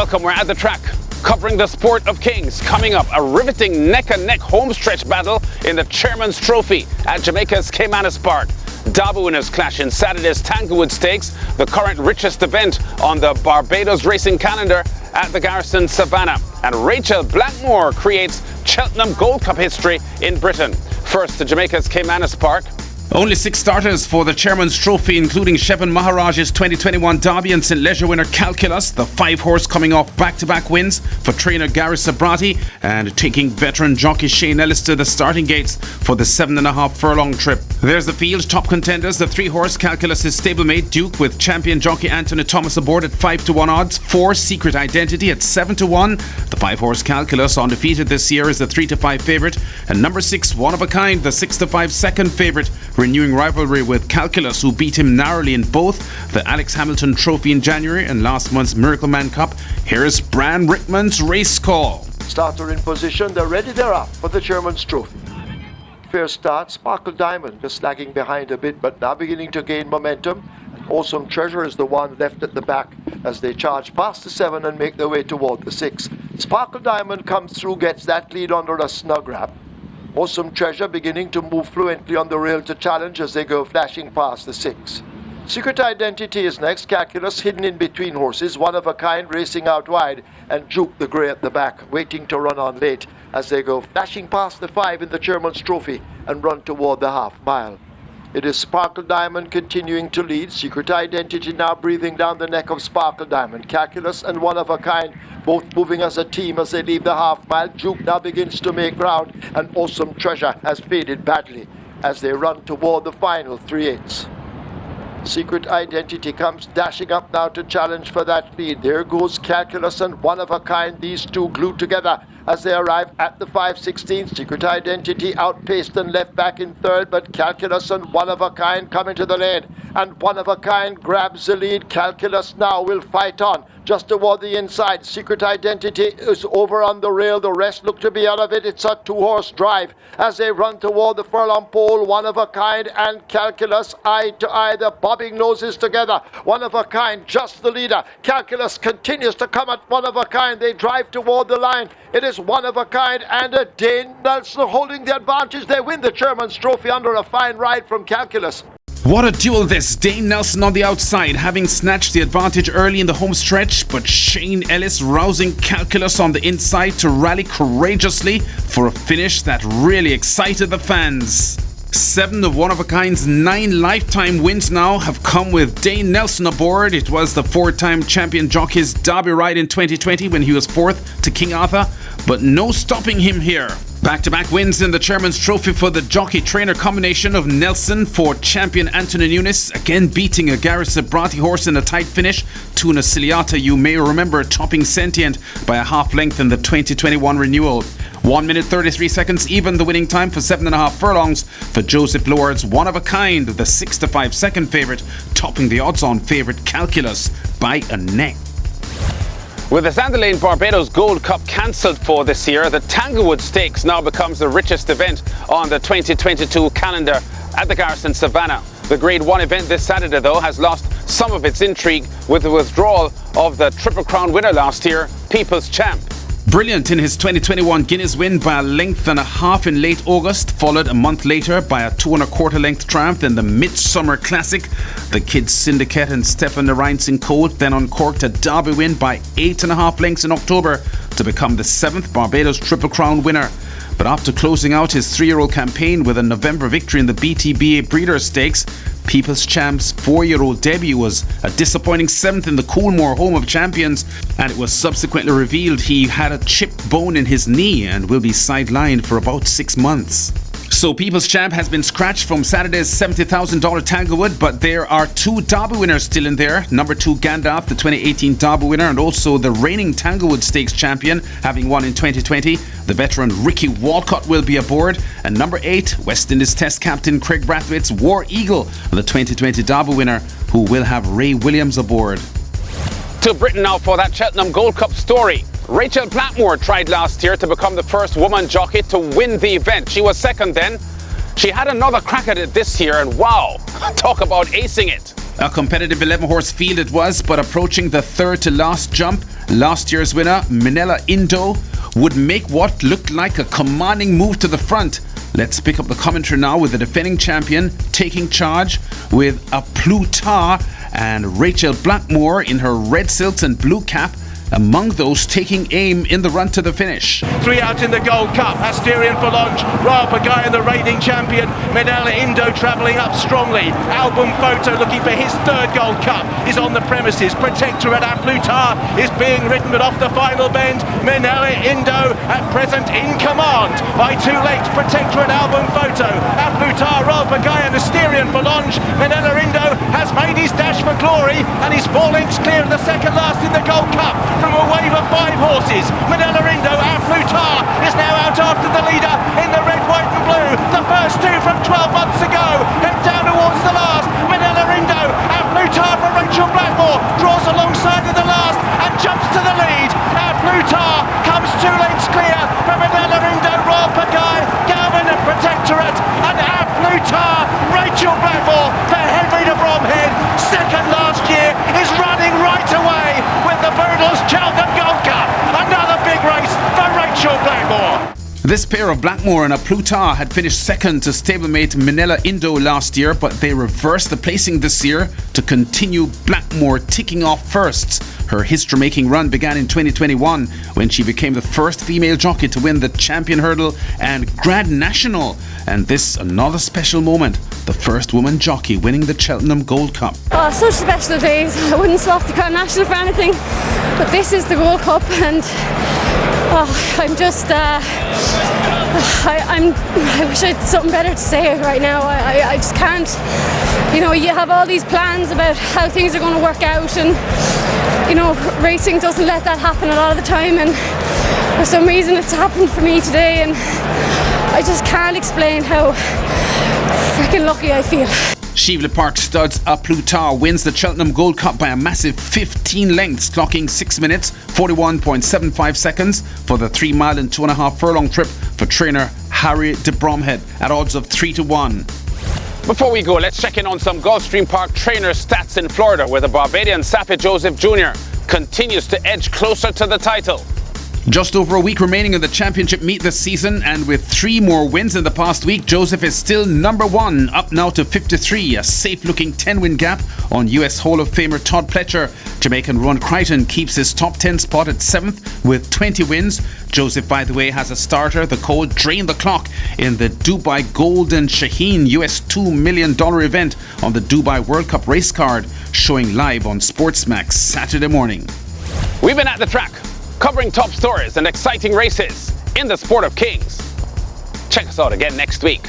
Welcome, we're at the track, covering the sport of kings. Coming up, a riveting neck-and-neck homestretch battle in the Chairman's Trophy at Jamaica's Caymanas Park. Derby winners clash in Saturday's Tanglewood Stakes, the current richest event on the Barbados racing calendar at the Garrison, Savannah. And Rachael Blackmore creates Cheltenham Gold Cup history in Britain. First to Jamaica's Caymanas Park. Only 6 starters for the Chairman's Trophy, including Shevan Maharaj's 2021 Derby and St. Leger winner Calculus, the 5-horse coming off back-to-back wins for trainer Garrison and taking veteran jockey Shane Ellis to the starting gates for the 7.5 furlong trip. There's the field, top contenders, the 3-horse Calculus' stablemate Duke with champion jockey Anthony Thomas aboard at 5-1 odds, 4 Secret Identity at 7-1. The 5-horse Calculus, undefeated this year, is the 3-5 favourite, and number 6, One of a Kind, the 6-5 second favourite, renewing rivalry with Calculus, who beat him narrowly in both the Alex Hamilton Trophy in January and last month's Miracle Man Cup. Here's Bran Rickman's race call. Starter in position, they're ready, they're up for the Chairman's Trophy. Fair start, Sparkle Diamond just lagging behind a bit, but now beginning to gain momentum. Awesome Treasure is the one left at the back as they charge past the 7 and make their way toward the 6. Sparkle Diamond comes through, gets that lead under a snug wrap. Awesome Treasure beginning to move fluently on the rail to challenge as they go flashing past the 6. Secret Identity is next, Calculus hidden in between horses, One of a Kind racing out wide, and Duke the Grey at the back, waiting to run on late as they go flashing past the 5 in the Chairman's Trophy and run toward the half mile. It is Sparkle Diamond continuing to lead, Secret Identity now breathing down the neck of Sparkle Diamond. Calculus and One of a Kind both moving as a team as they leave the half mile. Duke now begins to make ground, and Awesome Treasure has faded badly as they run toward the final 3/8. Secret Identity comes dashing up now to challenge for that lead. There goes Calculus and One of a Kind, these two glued together as they arrive at the 5:16. Secret Identity outpaced and left back in third, but Calculus and One of a Kind come into the lane, and One of a Kind grabs the lead. Calculus now will fight on just toward the inside. Secret Identity is over on the rail. The rest look to be out of it. It's a 2-horse drive as they run toward the furlong pole. One of a Kind and Calculus eye to eye. The bobbing noses together. One of a Kind just the leader. Calculus continues to come at One of a Kind. They drive toward the line. It is One of a Kind and a Dane Nelson holding the advantage. They win the Chairman's Trophy under a fine ride from Calculus. What a duel this. Dane Nelson on the outside, having snatched the advantage early in the home stretch, but Shane Ellis rousing Calculus on the inside to rally courageously for a finish that really excited the fans. 7 of One of a Kind's 9 lifetime wins now have come with Dane Nelson aboard. It was the 4-time champion jockey's Derby ride in 2020 when he was 4th to King Arthur, but no stopping him here. Back-to-back wins in the Chairman's Trophy for the jockey-trainer combination of Nelson for champion Anthony Nunes, again beating a Garrison horse in a tight finish. Tuna Ciliata, you may remember, topping Sentient by a half length in the 2021 renewal. 1 minute 33 seconds, even the winning time for 7.5 furlongs for Joseph Lord's One of a Kind, the 6-5 second favourite, topping the odds-on favourite Calculus by a neck. With the Sandalane Barbados Gold Cup cancelled for this year, the Tanglewood Stakes now becomes the richest event on the 2022 calendar at the Garrison Savannah. The Grade 1 event this Saturday, though, has lost some of its intrigue with the withdrawal of the Triple Crown winner last year, People's Champ. Brilliant in his 2021 Guinness win by a length and a half in late August, followed a month later by a 2.25 length triumph in the Midsummer Classic. The Kids Syndicate and Stefan Reinsen Colt then uncorked a Derby win by 8.5 lengths in October to become the 7th Barbados Triple Crown winner. But after closing out his 3-year-old campaign with a November victory in the BTBA Breeders' Stakes, People's Champ's 4-year-old debut was a disappointing 7th in the Coolmore Home of Champions, and it was subsequently revealed he had a chipped bone in his knee and will be sidelined for about 6 months. So People's Champ has been scratched from Saturday's $70,000 Tanglewood, but there are 2 Derby winners still in there. Number 2 Gandalf, the 2018 Derby winner, and also the reigning Tanglewood Stakes champion, having won in 2020. The veteran Ricky Walcott will be aboard. And number 8, West Indies Test captain Craig Brathwaite's War Eagle, the 2020 Derby winner, who will have Ray Williams aboard. To Britain now for that Cheltenham Gold Cup story. Rachael Blackmore tried last year to become the first woman jockey to win the event. She was second then. She had another crack at it this year, and wow, talk about acing it. A competitive 11-horse field it was, but approaching the third to last jump, Last year's winner, Minella Indo, would make what looked like a commanding move to the front. Let's pick up the commentary now with the defending champion taking charge with a Plutar and Rachael Blackmore in her red silks and blue cap, among those taking aim in the run to the finish. 3 out in the Gold Cup. Asterion for launch. Rachael and the reigning champion. Minella Indo travelling up strongly. Album Photo looking for his 3rd Gold Cup is on the premises. Protectorate at Plutar is being ridden, but off the final bend. Minella Indo at present in command by 2 lengths. Protectorate, Album Photo at Plutar. Rachael and Asterion for launch. Minella Indo has made his dash for glory and is 4 lengths clear of the second last in the Gold Cup. From a wave of 5 horses, Minella Indo at Plutar is now out after the leader in the red, white and blue. The first 2 from 12 months ago head down towards the last. Minella Indo at Plutar for Rachael Blackmore draws alongside of the last and jumps to the lead. At Plutar comes 2 lengths clear from Minella Indo, Rachael, Garrison and Protectorate, and at Plutar, Rachael Blackmore for Henry de Bromhead, second last year, is running right away with the Barbados Cheltenham Gold Cup. Another big race for Rachael Blackmore. This pair of Blackmore and a Plutar had finished second to stablemate Minella Indo last year, but they reversed the placing this year to continue Blackmore ticking off firsts. Her history-making run began in 2021 when she became the first female jockey to win the Champion Hurdle and Grand National. And this another special moment, the first woman jockey winning the Cheltenham Gold Cup. Oh, such special days. I wouldn't swap the Grand National for anything, but this is the Gold Cup, and I'm just I wish I had something better to say right now. I just can't. You know, you have all these plans about how things are going to work out, and you know, racing doesn't let that happen a lot of the time, and for some reason it's happened for me today, and I just can't explain how freaking lucky I feel. Shively Park studs A Plutar wins the Cheltenham Gold Cup by a massive 15 lengths, clocking 6 minutes 41.75 seconds for the 3 mile and 2.5 furlong trip for trainer Harry de Bromhead at odds of 3-1. Before we go, let's check in on some Gulfstream Park trainer stats in Florida, where the Barbadian Saffie Joseph Jr. continues to edge closer to the title. Just over a week remaining in the championship meet this season, and with 3 more wins in the past week, Joseph is still number 1, up now to 53, a safe-looking 10-win gap on US Hall of Famer Todd Pletcher. Jamaican Ron Crichton keeps his top 10 spot at 7th with 20 wins. Joseph, by the way, has a starter, the code Drain the Clock, in the Dubai Golden Shaheen US $2 million event on the Dubai World Cup race card, showing live on SportsMax Saturday morning. We've been at the track, covering top stories and exciting races in the sport of kings. Check us out again next week.